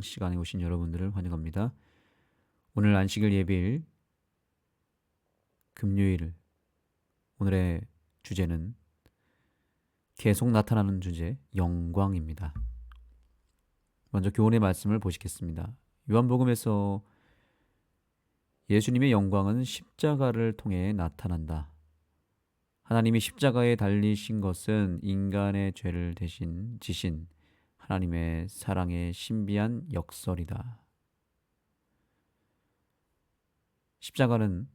시간에 오신 여러분들을 환영합니다. 오늘 안식일 예배일 금요일, 오늘의 주제는 계속 나타나는 주제 영광입니다. 먼저 교훈의 말씀을 보시겠습니다. 요한복음에서 예수님의 영광은 십자가를 통해 나타난다. 하나님이 십자가에 달리신 것은 인간의 죄를 대신 지신 하나님의 사랑의 신비한 역설이다. 십자가는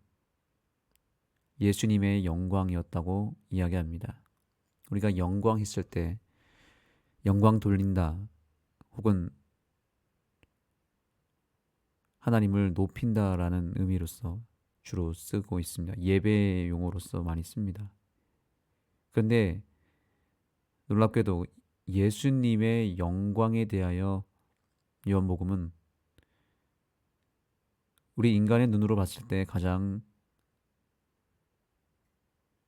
예수님의 영광이었다고 이야기합니다. 우리가 영광 했을 때 영광 돌린다 혹은 하나님을 높인다라는 의미로서 주로 쓰고 있습니다. 예배 용어로서 많이 씁니다. 그런데 놀랍게도 예수님의 영광에 대하여 요한복음은 우리 인간의 눈으로 봤을 때 가장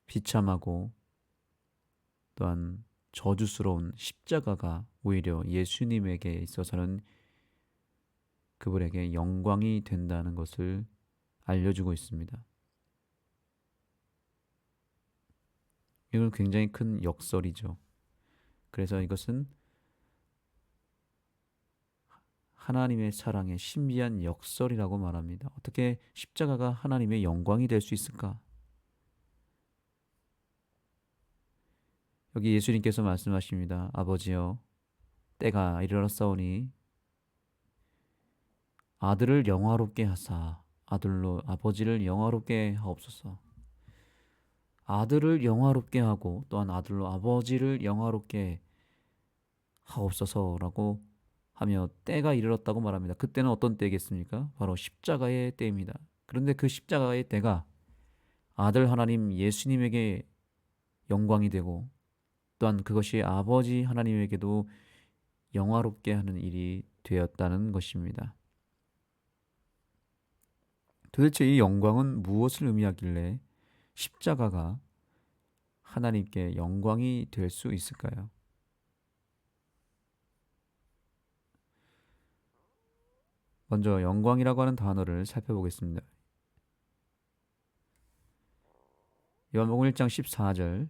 비참하고 또한 저주스러운 십자가가 오히려 예수님에게 있어서는 그분에게 영광이 된다는 것을 알려주고 있습니다. 이건 굉장히 큰 역설이죠. 그래서 이것은 하나님의 사랑의 신비한 역설이라고 말합니다. 어떻게 십자가가 하나님의 영광이 될 수 있을까? 여기 예수님께서 말씀하십니다. 아버지여, 때가 이르렀사오니 아들을 영화롭게 하사 아들로 아버지를 영화롭게 하옵소서. 아들을 영화롭게 하고 또한 아들로 아버지를 영화롭게 하옵소서라고 하며 때가 이르렀다고 말합니다. 그때는 어떤 때겠습니까? 바로 십자가의 때입니다. 그런데 그 십자가의 때가 아들 하나님 예수님에게 영광이 되고 또한 그것이 아버지 하나님에게도 영화롭게 하는 일이 되었다는 것입니다. 도대체 이 영광은 무엇을 의미하길래 십자가가 하나님께 영광이 될 수 있을까요? 먼저 영광이라고 하는 단어를 살펴보겠습니다. 요한복음 1장 14절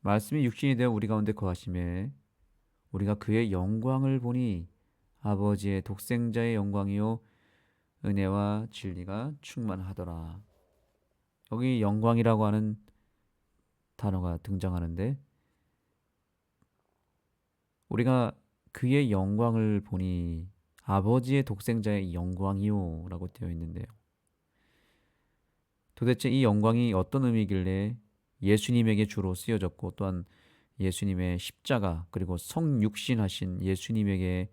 말씀이 육신이 되어 우리 가운데 거하심에 우리가 그의 영광을 보니 아버지의 독생자의 영광이요 은혜와 진리가 충만하더라. 여기 영광이라고 하는 단어가 등장하는데 우리가 그의 영광을 보니 아버지의 독생자의 영광이요 라고 되어 있는데요. 도대체 이 영광이 어떤 의미길래 예수님에게 주로 쓰여졌고 또한 예수님의 십자가 그리고 성육신하신 예수님에게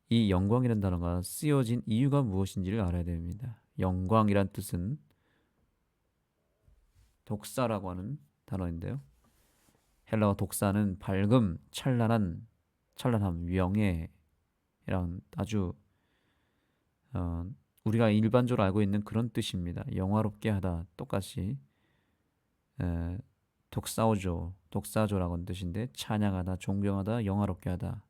이 영광이라는 단어가 쓰여진 이유가 무엇인지를 알아야 됩니다. 영광이란 뜻은 독사라고 하는 단어인데요. 헬라어 독사는 밝음, 찬란함, 명예랑 아주 우리가 일반적으로 알고 있는 그런 뜻입니다. 영화롭게 하다 똑같이 독사조라고 하는 뜻인데 찬양하다, 존경하다, 영화롭게 하다.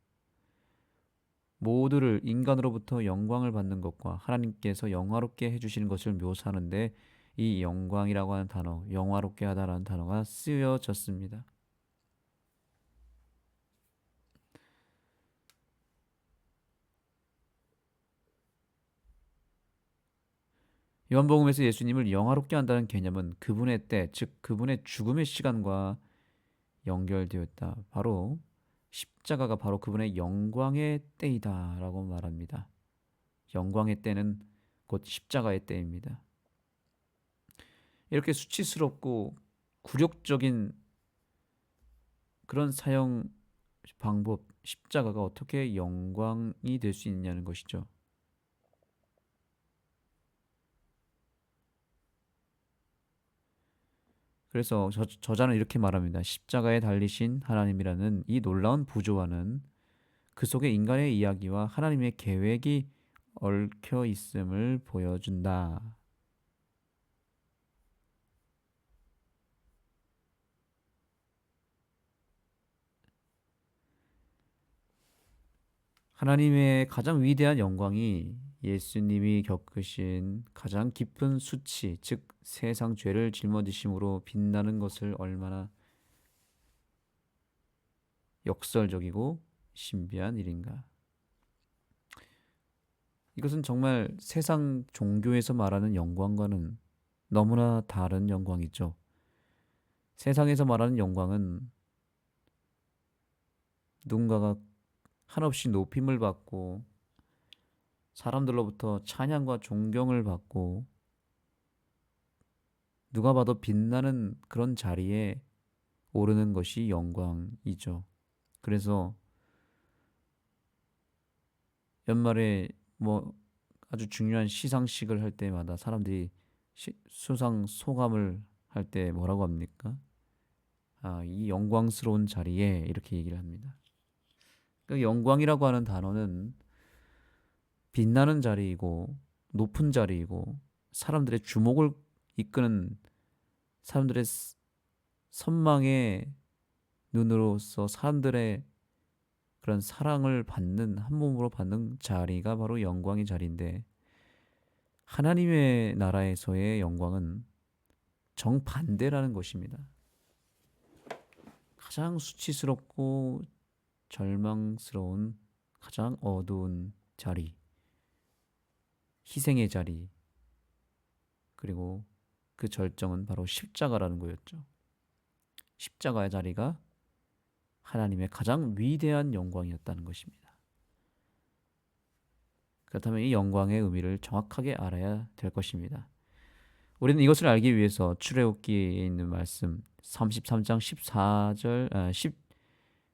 모두를 인간으로부터 영광을 받는 것과 하나님께서 영화롭게 해주시는 것을 묘사하는데 이 영광이라고 하는 단어, 영화롭게 하다라는 단어가 쓰여졌습니다. 요한복음에서 예수님을 영화롭게 한다는 개념은 그분의 때, 즉 그분의 죽음의 시간과 연결되었다. 바로 십자가가 바로 그분의 영광의 때이다라고 말합니다. 영광의 때는 곧 십자가의 때입니다. 이렇게 수치스럽고 굴욕적인 그런 사형 방법, 십자가가 어떻게 영광이 될 수 있냐는 것이죠. 그래서 저자는 이렇게 말합니다. 십자가에 달리신 하나님이라는 이 놀라운 부조와는 그 속에 인간의 이야기와 하나님의 계획이 얽혀 있음을 보여준다. 하나님의 가장 위대한 영광이 예수님이 겪으신 가장 깊은 수치, 즉 세상 죄를 짊어지심으로 빛나는 것을 얼마나 역설적이고 신비한 일인가. 이것은 정말 세상 종교에서 말하는 영광과는 너무나 다른 영광이죠. 세상에서 말하는 영광은 누군가가 한없이 높임을 받고 사람들로부터 찬양과 존경을 받고 누가 봐도 빛나는 그런 자리에 오르는 것이 영광이죠. 그래서 연말에 뭐 아주 중요한 시상식을 할 때마다 사람들이 수상 소감을 할 때 뭐라고 합니까? 이 영광스러운 자리에 이렇게 얘기를 합니다. 그 영광이라고 하는 단어는 빛나는 자리이고 높은 자리이고 사람들의 주목을 이끄는 사람들의 선망의 눈으로서 사람들의 그런 사랑을 받는 한 몸으로 받는 자리가 바로 영광의 자리인데 하나님의 나라에서의 영광은 정반대라는 것입니다. 가장 수치스럽고 절망스러운 가장 어두운 자리, 희생의 자리, 그리고 그 절정은 바로 십자가라는 거였죠. 십자가의 자리가 하나님의 가장 위대한 영광이었다는 것입니다. 그렇다면 이 영광의 의미를 정확하게 알아야 될 것입니다. 우리는 이것을 알기 위해서 출애굽기에 있는 말씀 33장 14절,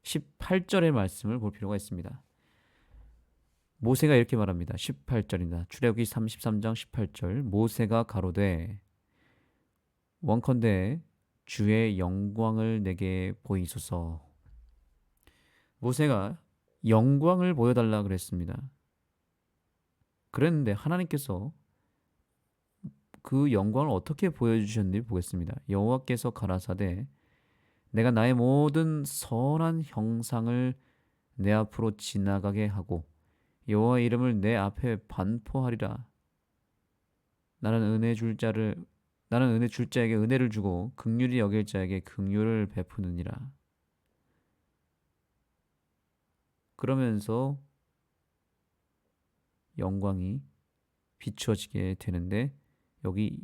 18절의 말씀을 볼 필요가 있습니다. 모세가 이렇게 말합니다. 18절입니다. 출애굽기 33장 18절 모세가 가로되 원컨대 주의 영광을 내게 보이소서. 모세가 영광을 보여달라 그랬습니다. 그랬는데 하나님께서 그 영광을 어떻게 보여주셨는지 보겠습니다. 여호와께서 가라사대 내가 나의 모든 선한 형상을 내 앞으로 지나가게 하고 여호와의 이름을 내 앞에 반포하리라. 나는 은혜 줄 자에게 은혜를 주고 긍휼히 여길 자에게 긍휼을 베푸느니라. 그러면서 영광이 비추어지게 되는데 여기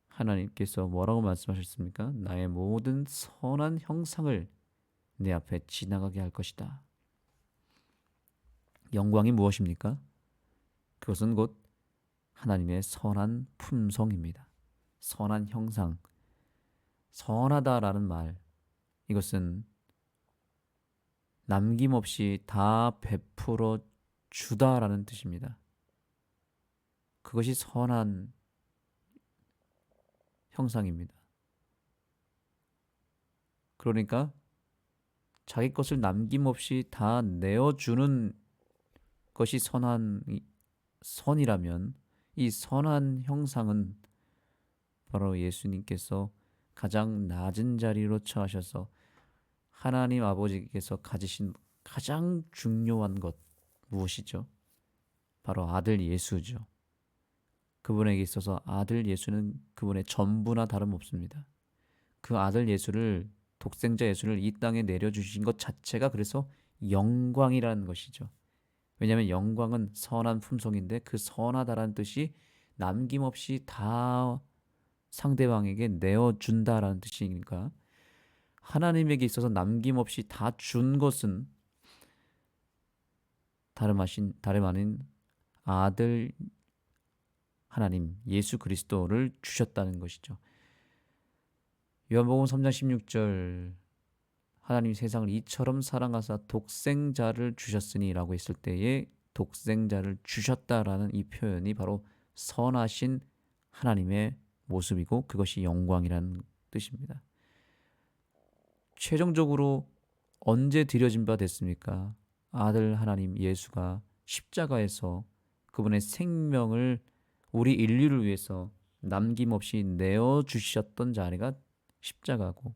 하나님께서 뭐라고 말씀하셨습니까? 나의 모든 선한 형상을 내 앞에 지나가게 할 것이다. 영광이 무엇입니까? 그것은 곧 하나님의 선한 품성입니다. 선한 형상, 선하다라는 말, 이것은 남김없이 다 베풀어 주다라는 뜻입니다. 그것이 선한 형상입니다. 그러니까 자기 것을 남김없이 다 내어주는 것이 선이라면 이 선한 형상은 바로 예수님께서 가장 낮은 자리로 처하셔서 하나님 아버지께서 가지신 가장 중요한 것 무엇이죠? 바로 아들 예수죠. 그분에게 있어서 아들 예수는 그분의 전부나 다름없습니다. 그 아들 예수를 독생자 예수를 이 땅에 내려주신 것 자체가 그래서 영광이라는 것이죠. 왜냐하면 영광은 선한 품성인데 그 선하다라는 뜻이 남김없이 다 상대방에게 내어준다라는 뜻이니까 하나님에게 있어서 남김없이 다 준 것은 다름 아닌 아들 하나님 예수 그리스도를 주셨다는 것이죠. 요한복음 3장 16절 하나님 세상을 이처럼 사랑하사 독생자를 주셨으니라고 했을 때에 독생자를 주셨다라는 이 표현이 바로 선하신 하나님의 모습이고 그것이 영광이라는 뜻입니다. 최종적으로 언제 드려진 바 됐습니까? 아들 하나님 예수가 십자가에서 그분의 생명을 우리 인류를 위해서 남김없이 내어주셨던 자리가 십자가고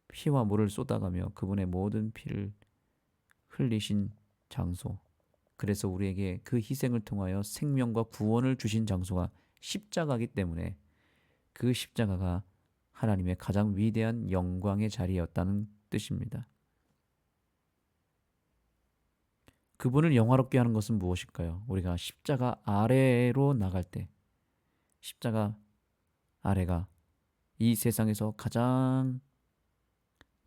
피와 물을 쏟아가며 그분의 모든 피를 흘리신 장소. 그래서 우리에게 그 희생을 통하여 생명과 구원을 주신 장소가 십자가이기 때문에 그 십자가가 하나님의 가장 위대한 영광의 자리였다는 뜻입니다. 그분을 영화롭게 하는 것은 무엇일까요? 우리가 십자가 아래로 나갈 때, 십자가 아래가 이 세상에서 가장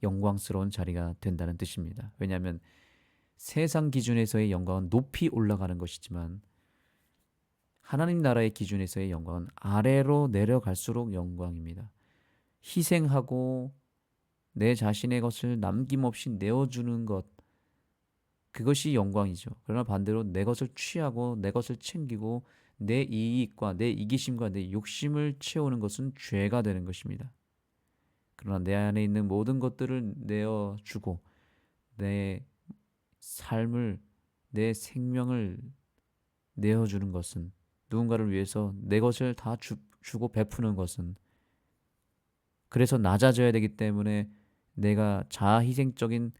영광스러운 자리가 된다는 뜻입니다. 왜냐하면 세상 기준에서의 영광은 높이 올라가는 것이지만 하나님 나라의 기준에서의 영광은 아래로 내려갈수록 영광입니다. 희생하고 내 자신의 것을 남김없이 내어주는 것, 그것이 영광이죠. 그러나 반대로 내 것을 취하고 내 것을 챙기고 내 이익과 내 이기심과 내 욕심을 채우는 것은 죄가 되는 것입니다. 그러나 내 안에 있는 모든 것들을 내어주고 내 삶을, 내 생명을 내어주는 것은, 누군가를 위해서 내 것을 다 주고 베푸는 것은, 그래서 낮아져야 되기 때문에 내가 자아희생적인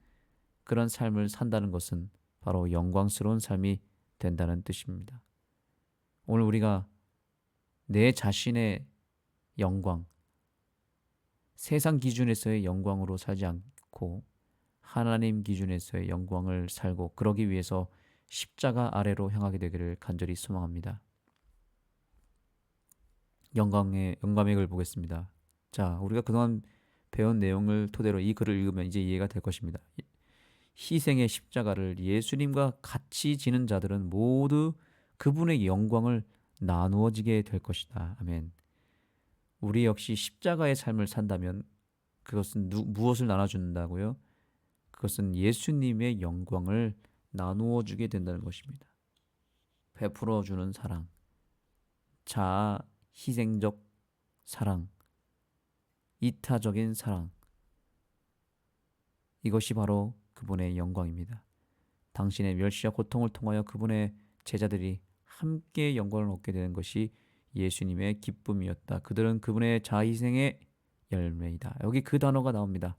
그런 삶을 산다는 것은 바로 영광스러운 삶이 된다는 뜻입니다. 오늘 우리가 내 자신의 영광, 세상 기준에서의 영광으로 살지 않고 하나님 기준에서의 영광을 살고, 그러기 위해서 십자가 아래로 향하게 되기를 간절히 소망합니다. 영감의 글 보겠습니다. 자, 우리가 그동안 배운 내용을 토대로 이 글을 읽으면 이제 이해가 될 것입니다. 희생의 십자가를 예수님과 같이 지는 자들은 모두 그분의 영광을 나누어지게 될 것이다. 아멘. 우리 역시 십자가의 삶을 산다면 그것은 무엇을 나눠준다고요? 그것은 예수님의 영광을 나누어 주게 된다는 것입니다. 베풀어 주는 사랑, 자아 희생적 사랑, 이타적인 사랑, 이것이 바로 그분의 영광입니다. 당신의 멸시와 고통을 통하여 그분의 제자들이 함께 영광을 얻게 되는 것이 예수님의 기쁨이었다. 그들은 그분의 자아희생의 열매이다. 여기 그 단어가 나옵니다.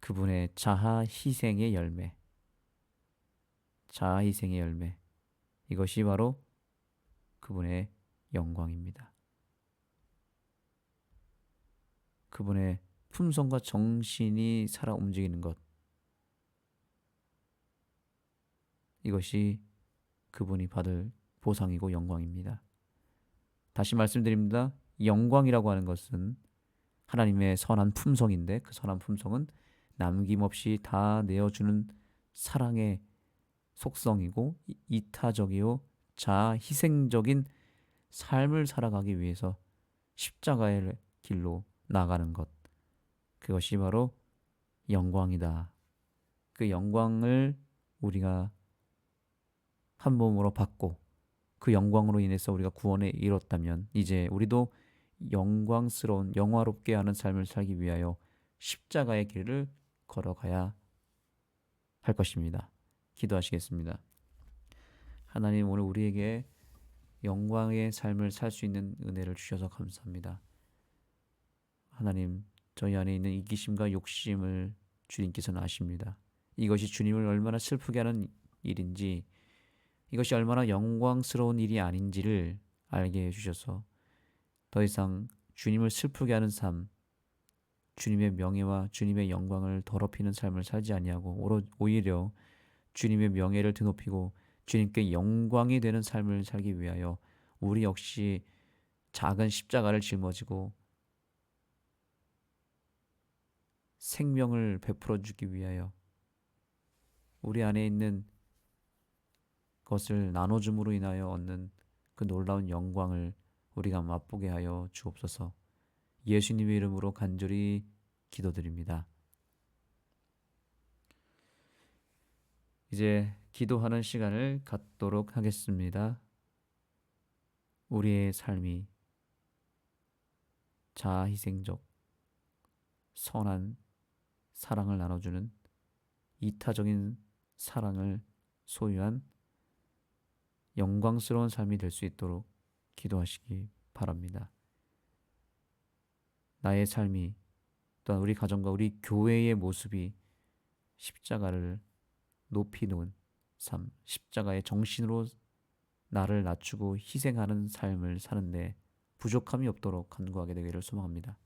그분의 자아희생의 열매, 자아희생의 열매, 이것이 바로 그분의 영광입니다. 그분의 품성과 정신이 살아 움직이는 것, 이것이 그분이 받을 보상이고 영광입니다. 다시 말씀드립니다. 영광이라고 하는 것은 하나님의 선한 품성인데, 그 선한 품성은 남김없이 다 내어주는 사랑의 속성이고 이타적이요 자희생적인 삶을 살아가기 위해서 십자가의 길로 나가는 것, 그것이 바로 영광이다. 그 영광을 우리가 한 몸으로 받고 그 영광으로 인해서 우리가 구원에 이뤘다면 이제 우리도 영광스러운 영화롭게 하는 삶을 살기 위하여 십자가의 길을 걸어가야 할 것입니다. 기도하시겠습니다. 하나님, 오늘 우리에게 영광의 삶을 살 수 있는 은혜를 주셔서 감사합니다. 하나님, 저희 안에 있는 이기심과 욕심을 주님께서는 아십니다. 이것이 주님을 얼마나 슬프게 하는 일인지, 이것이 얼마나 영광스러운 일이 아닌지를 알게 해주셔서 더 이상 주님을 슬프게 하는 삶, 주님의 명예와 주님의 영광을 더럽히는 삶을 살지 아니하고 오히려 주님의 명예를 드높이고 주님께 영광이 되는 삶을 살기 위하여 우리 역시 작은 십자가를 짊어지고 생명을 베풀어 주기 위하여 우리 안에 있는 것을 나눠줌으로 인하여 얻는 그 놀라운 영광을 우리가 맛보게 하여 주옵소서. 예수님의 이름으로 간절히 기도드립니다. 이제 기도하는 시간을 갖도록 하겠습니다. 우리의 삶이 자아희생적 선한 사랑을 나눠주는 이타적인 사랑을 소유한 영광스러운 삶이 될 수 있도록 기도하시기 바랍니다. 나의 삶이, 또한 우리 가정과 우리 교회의 모습이 십자가를 높이 놓은 삶, 십자가의 정신으로 나를 낮추고 희생하는 삶을 사는데 부족함이 없도록 간구하게 되기를 소망합니다.